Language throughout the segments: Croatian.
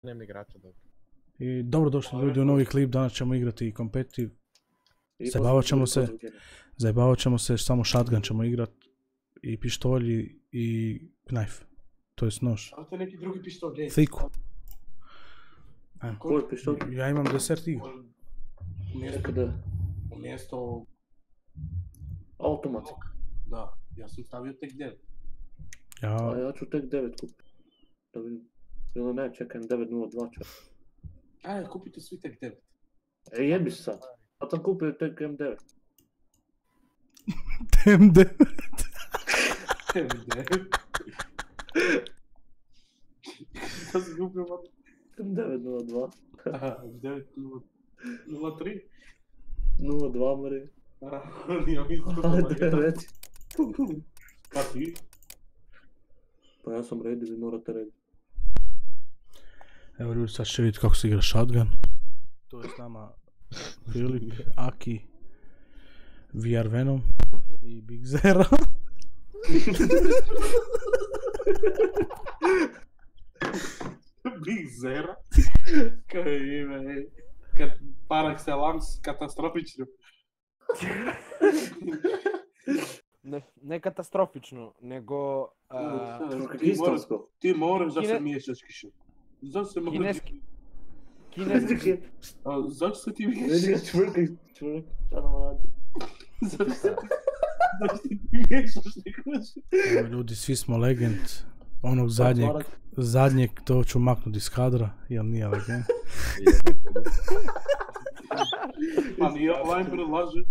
nema igrača dobro. I dobrodošli ljudi u novi klip, danas ćemo igrati competitive. Zajebavat ćemo se, samo shotgun ćemo igrat. I pištolji i knife. To jest nož. Ali to je neki drugi pištolj. Thiku. Koji pištolj? Ja imam desert igru. Umjesto... Automatski. Da, ja sam stavio tek 9. A ja ću tek 9 kupiti. Da vidim. Ili ne, čekam 9.02 čak. Ajde, kupite svi tek 9. Jebi se sad. A sam kupio tek M9. M9. M9. Šta si kupio vam? M9.02. Aha, M9.03? 02 mre. Nijam isto. Ajde, reci. Pa ti? Pa ja sam ready, vi morate ready. Evo ljudi, sad će vidjeti kako se igra shotgun. To je s nama Filip, Aki, VR Venom i Big Zera. Big Zera? Kao je ime, kad par excellence katastrofično. Ne katastrofično, nego... Ti moraš da se miješaš kišu. Zašto se moraš... Kineski... Zašto se ti miješaš? Vidi ga čvrkaj, šta nam radi? Zašto ti miješaš nekoće? Evo ljudi, svi smo legend. Onog zadnjeg to ću maknut iz kadra, jer nije legend. Pa nije online predlaže.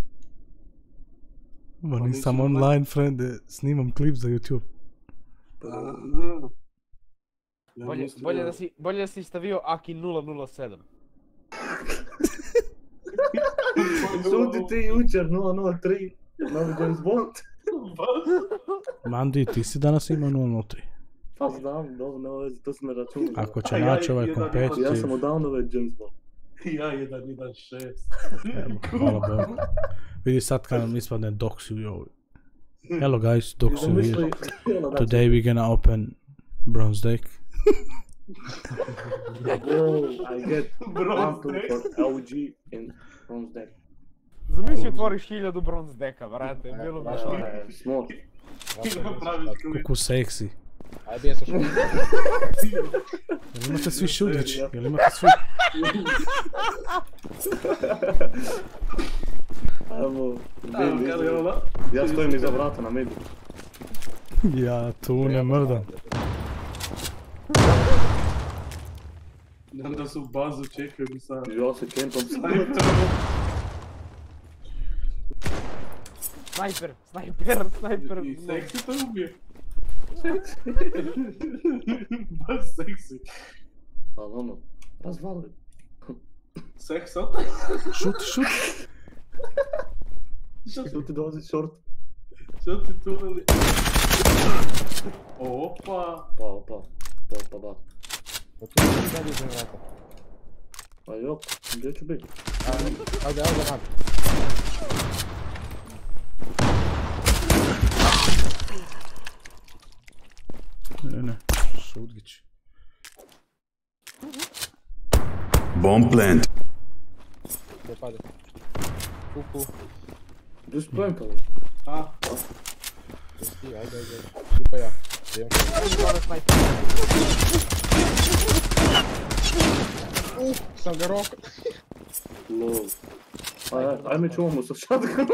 Ma nisam online friende, snimam klip za YouTube. Bolje da si stavio Aki 007. Sudi ti jučer 003, novi James Bond. Mandi, ti si danas imao 003. Pa znam, dobro, nema veze, to sam ne računao. Ako će naći ovaj competitive... Ja sam odavno već James Bond. Ja 1.1.6. Evo, hvala Bogu. Vidi sad kad nam ispadne Doxy u ovoj. Hello guys, Doxy here. Today we're gonna open bronze deck. I get Bronze deck. for LG in bronze deck. Zamisli otvoriš 1000 bronze deka, vrate, bilo bi što. Smart. Kuku seksi. Ajde, bija sa što. Jel imate svi šudić? Jel imate svi... Evo, ja stojim iza vrata na medu. Ja tu ne mrdam. Znam da su u bazu čekaju mi sad. Ja se kempam sad. Snajper. I seksi to ubije. Baš seksi. Ali ono, razvali. Seksa? Šuti. Što ti dolazi short? Što ti tu radi? Opa. Pa. Pa tu je dalje iz vrata. Pa jok, gdje ću biti? Ajde, mak. Ne, šudgić. Bomb plant. Gdje pade? Kuku. Gdje su plantali? Ajde. Tipa ja. Sam ga roka. Lol. Ajme čuvamo sa shotgunom.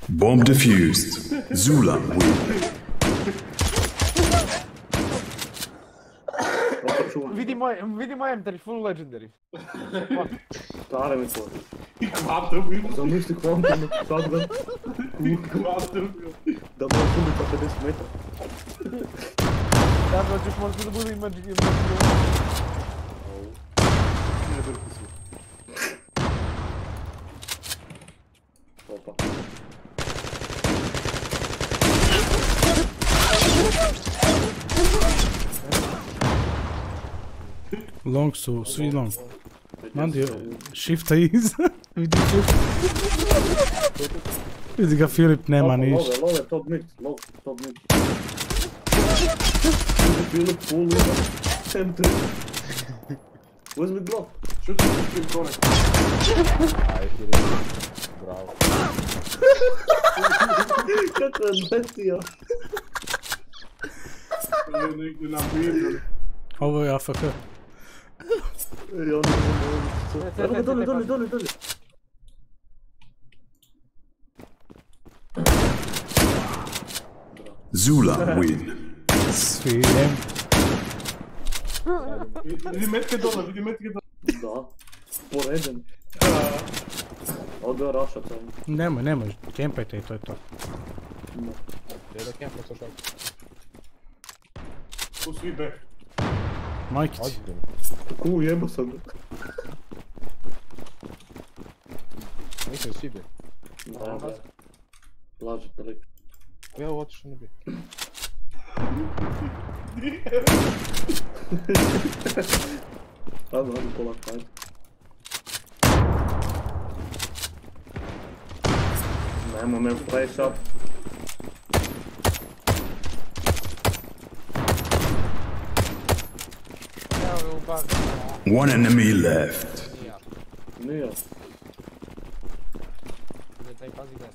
Bomb defused. Zula win. Vidi moj M3, full legendary. Stare mi to. I kvantum ima. Zamisli kvantum, shotgun. Kvantum ima. Da mora sumi pa 50 metra. Da ćeš možda da bude imađi. Ne drku svi. Opa. Long su, svi long. Mandi, shifta iz. Vidi shift. Vidi ga Filip, nema ništa. Love, top mid, top mid. Filip full ima. M3. Uzmi Glock. Šuti ti tim konek. Aj, Filip. Bravo. Kako je odletio. Negdje na bilu. Ovo je AFK. I on je... Evo ga dole. Zula win. Svijem. Vidi metke dole. Da. Poreden. Odbio Raša to. Nemoj, kempajte i to je to. Gdje da kempa sa šak? Tu svi B. Majkici. Ozbiljno. Kako ujebo sam. Nisam svi bi. Da. Laže toliko. Ja ovo otišao na bi. Ajde, polak, ajde. Nemo me flash up. Evo je u bagu. One enemy left. Nije. Gdje taj pazi gdje.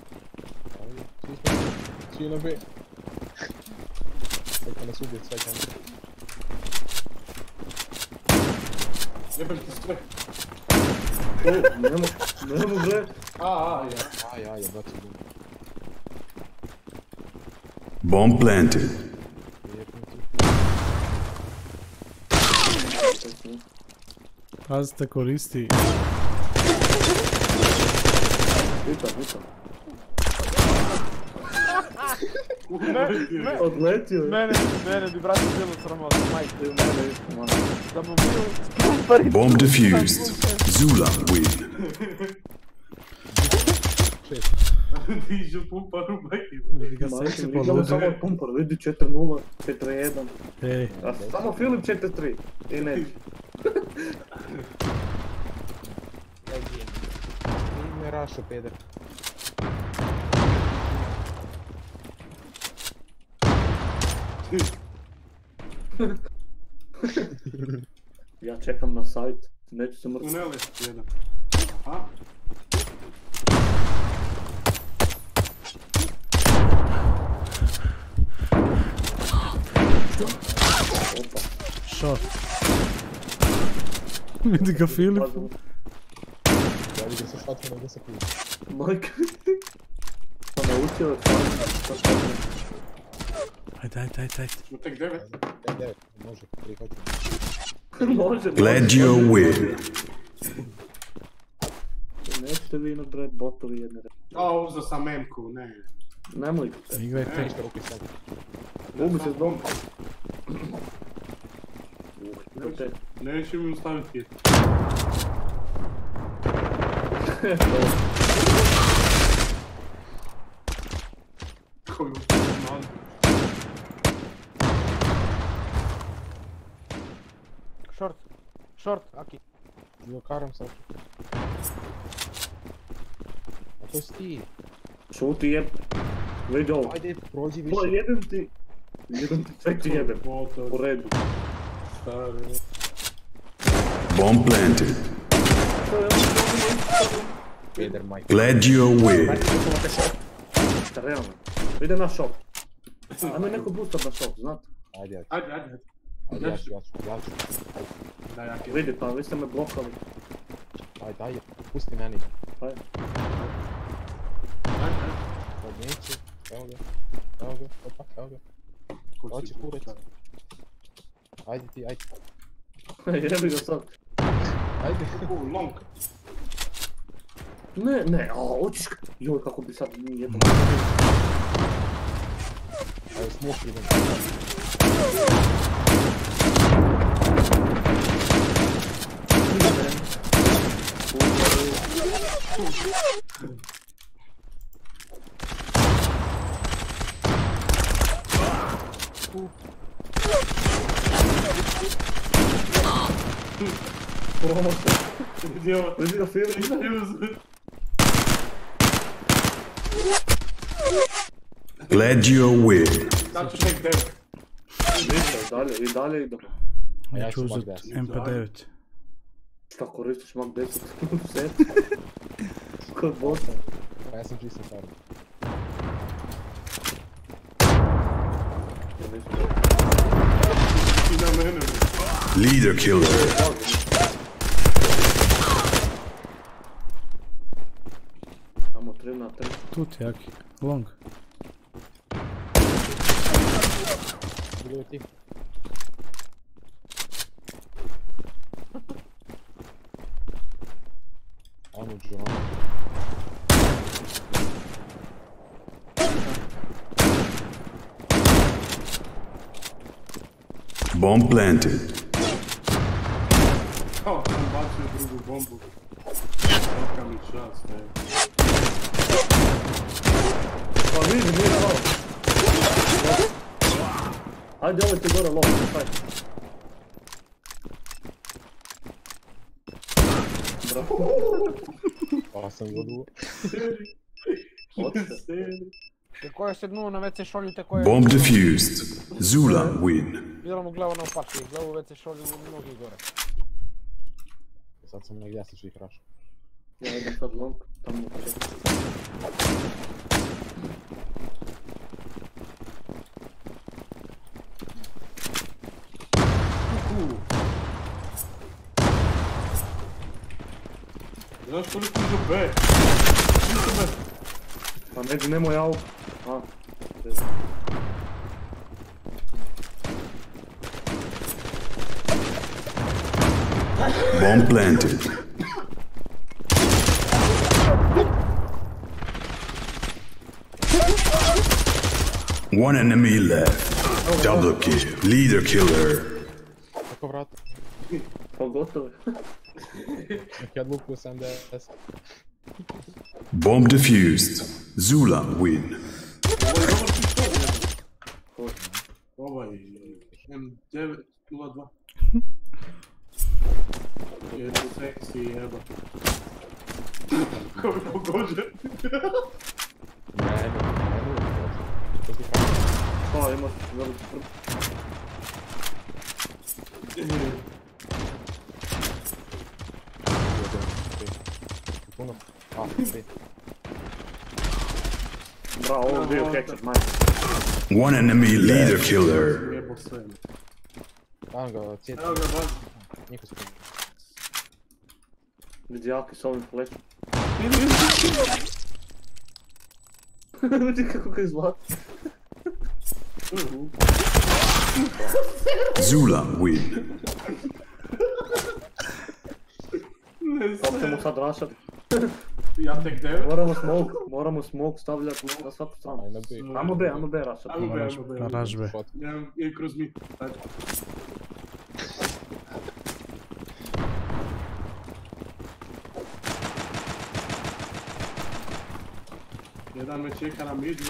Svi na B. Kako nas ubije sve kempe. Jebem ti sve. Ne mogu. Ja. Aj, baci bum. Bomb planted. Pazite, koristi. Vitam. Ne. Odletio je. Mene bi brate bilo sramota, majke. Mene isto, man. Da mu bio... Bomb defused. Zula win. Dižu pumparu beki. Vidi ga Majke, seksi vidimo položi. samo pumpar, vidi 4-0, 4-1. Ej, A samo Filip 4-3. I neće. Ti me rašo, peder. Ja čekam na sajt, neću se mrtiti. Tunele, jedan. Aha. Opa. shot. Vidi ga Filip. Ja vidim se šatno nego se pije. Majke. Pa naučio je stvarno. Ajde. Smo tek 9. 9, može, prihvatim. Može. Glad you win. Nećete vi na bre botovi jedne reći. A, uzao sam memku, ne. Nemoj. Igrajte. Ništa ruki sam. Ubi se s dom. Te. Neće mi ustaviti hit. Koju man. Short, Aki. Blokaram sad. A to si ti. Šuti jeb. Vidi ovo. Ajde, prođi Pa više. jedan ti sve ti jebem. U redu. Stari. Bomb planted. Peder, majke. Glad you win. Realno. Ide na šok. Ajmo neko boostat na šok, znate. Ajde. Ajde. Ajde, ja ću. Da, ja kje. Vidi pa, vi ste me blokali. Ajde, pusti meni. Ajde. Odneću. Evo ga. Opa, evo ga. Hoće kurec. Ajde ti, ajde. Jebi ga sad. Ajde. Long. Ne, hoćeš... Joj, kako bi sad nije jedno. Ajde, smok idem. Vidi ga film. Glad you win. Sad ću tek 9. Ništa, i dalje idemo. A Ja ja ću ću uzet Mag 10. MP9. Šta koristiš Mag 10 u set? Kod bossa. Pa ja sam čisto stari. I na mene. Leader killer. Tamo 3 na 3. Tu ti jaki. Long. Bilo ti. Anu John. Bomb planted. Kao sam bacio drugu bombu. Neka mi čast, ne. Pa vidi, nije malo. Ajde, ovo ti gore lovo, taj. Pa sam godu. Tako je sednuo na WC šolju, tako je... Bomb defused. Zula win. Bilo mu glava na opaki, glavu WC šolju u nogi gore. Sad sam negdje jasniš ih rašao. Ja idem sad long, tamo čekam. Znaš koliko idu B? Pa neđe nemoj auto. A. Bomb planted. One enemy left. Double kill. Leader killer. Kako vrat? Pa gotovo je. Nek ja lupu 70. Bomb defused. Zula win. Ovaj M902. Je to seksi jeba. Koji pogođe. Ne. Pa imaš veliki prv. Puno. A, 5. Bravo, ovo je bio hacker, majke. One enemy leader killer. Jebo sve. Dam ga cijeti. Evo ga baš. Niko se puno. Vidi jaki s ovim flashom. Vidi kako ga izvati. Zula win. Ne Kako ćemo znam. sad rašati? Ja tek 9. Moramo smoke stavljati na svaku stranu. Ajme bi. Ajmo B rašati. Ajmo B, ajmo B. Ražbe. I kroz mi. Ajde. Jedan me čeka na midu.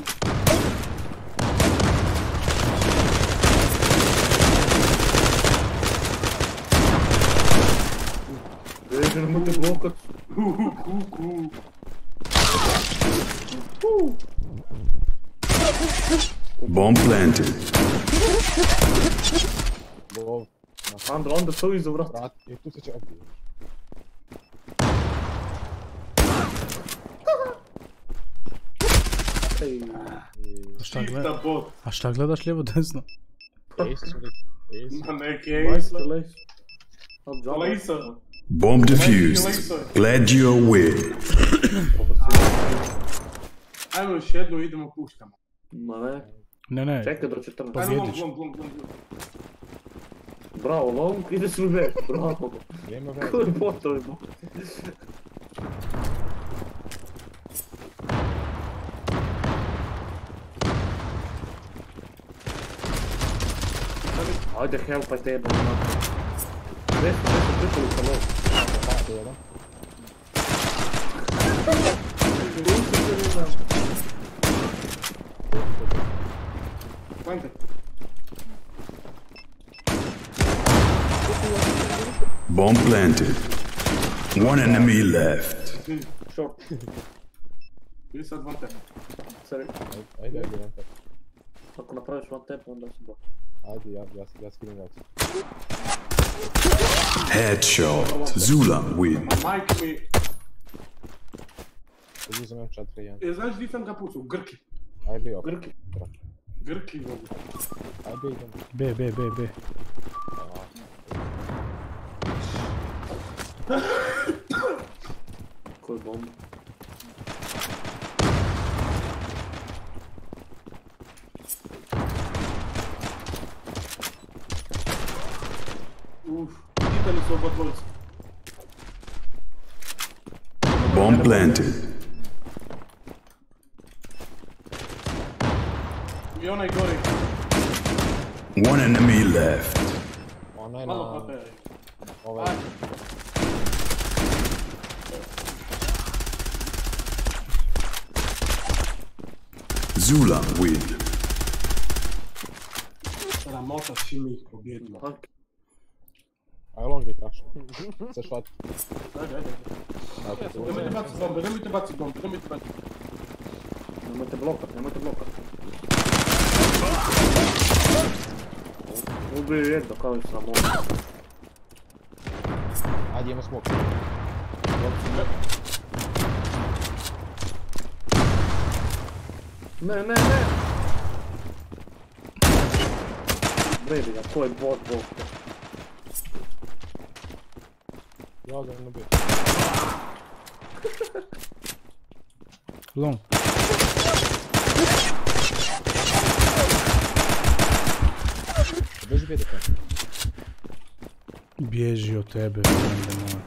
Veži, nemojte blokat. Bomb planted. Lov. Andro, onda to iza vrat. Vrat. I tu se će opet. Ej, A šta gledaš lijevo desno? Ace ili? Ace. Ma neki lejs, ace. lejs. Lejsa. Bomb defused. Glad you win. Ajmo još jednu, idemo puškama. Ma ne, Ne. čekaj do 14. Ajmo Pobjediš. glom. Bravo, long, ideš u B. Bravo. Vrijeme Koji vreme. botovi, bo. Ajde, helpaj tebe, man. Nešto, pričali sa long. Pa, jedan. Pojente. Bomb planted. One enemy left. Short, I sad vam te. sorry. Ajde, jedan. Ako napraviš one tap, onda si bo. Ajde, ja skinem reakciju. Headshot. Zula win. Majke mi... Uzimam 4-1. Znaš di sam ga pucao? Grki. Ajde, opet. Grki. Grki, mogu. Ajde, idem. B. Koji bomba? Pitali su oba dvojica. Bomb planted. I onaj gori. One enemy left. Ona je Malo na... papere. Ovaj... Zula win. Sramota s čim ih pobjedimo. Aj, long da ih raša. Se švati. Ajde. Nemojte baciti bombe, nemojte baciti bombe. Nemojte blokat. Ubiju jedno kao i sramota. Ajde, imamo smok. Ne. Bredi ga, ko je bot. Ja ga ne bi. Long. Beži bjede kaj. Bježi od tebe, frende moj.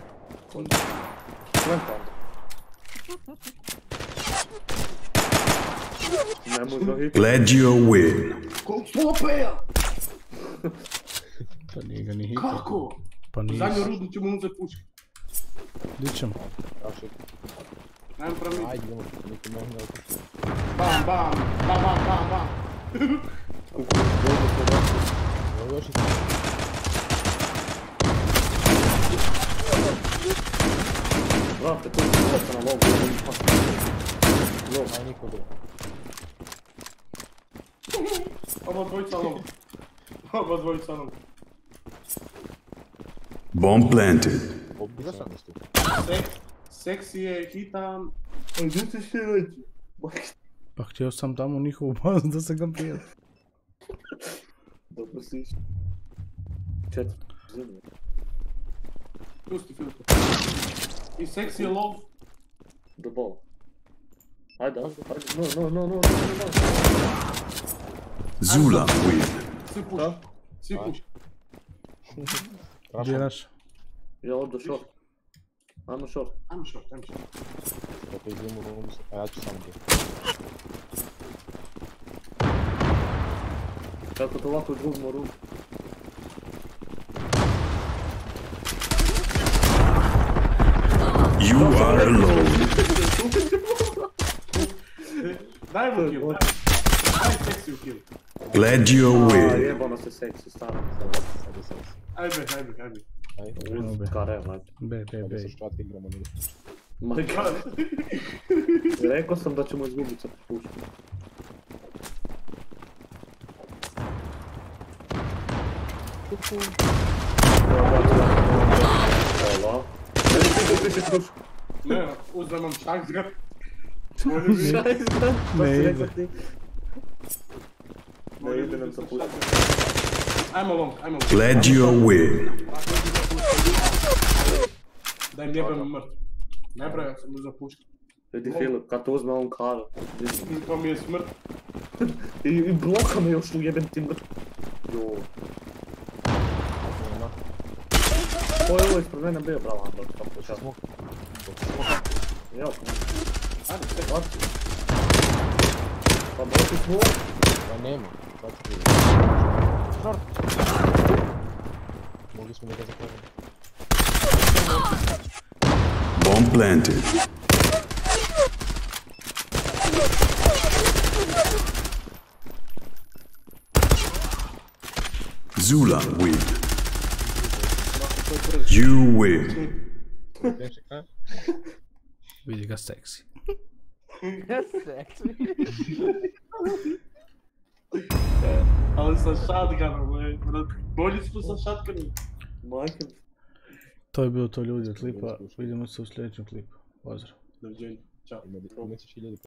Nemoj ga hit. Glad you win. Slopeja! Pa nije ga ni hitio. Kako? Pa Zadnju nisam. rudu ćemo uzeti puške. Di ćemo? Raši. Ajmo prvi. Ajde, idemo. Niko meni ne opusti. Bam. Evo još i Brate, tu se bloka na logu. aj niko bilo. Oba dvojica lom. Bomb planted. Pobio sam isto. Seksi je hitan. Pa htio sam tamo njihovu bazu da se ga prijeli. Dobro si išli. 4 zemlje. Pusti filter. I seksi je lov. Do bol. Ajde. No. Zula win. Svi puši. Gdje je naš? Ja odo short. Ajmo short. Ajmo short. Kako idemo u room, a ja ću sam gdje. Kako to ovako drugmo ruku. You are alone. Daj mu kill. Daj seksi u kill. Glad you win. Jebano se seksi, stvarno. Ajde. Ajde. Kare, ajde. B. Da se štvati igramo njega. My god. Rekao sam da ćemo izgubiti sa puškom. Hvala. Ne, uzmem šakzgat. Ne ide. Ne ide nam sa puškom. Ajmo long. Glad you win. Daj mi jebem mrtv. Ne braj, sam uzao pušku. Vidi Filip, kad to uzme on kara. To mi je smrt. I bloka me još ujebem ti mrtv. Joj. Ko je ovo ispred mene bio, bravo Andor, kako čas. Ja, ajde, sve baci. Pa baci smo. Pa nema. Sad ću vidjeti. Mogli smo da ga zakladimo. Bomb planted. Zula win. You win. Vidi ga seksi. Seksi. Ali sa shotgunom, brat. Bolji smo sa shotgunom. Majke. To je bilo to ljudi od klipa, vidimo se u sljedećem klipu. Pozdrav. Doviđenja. Ćao. Ima 10.000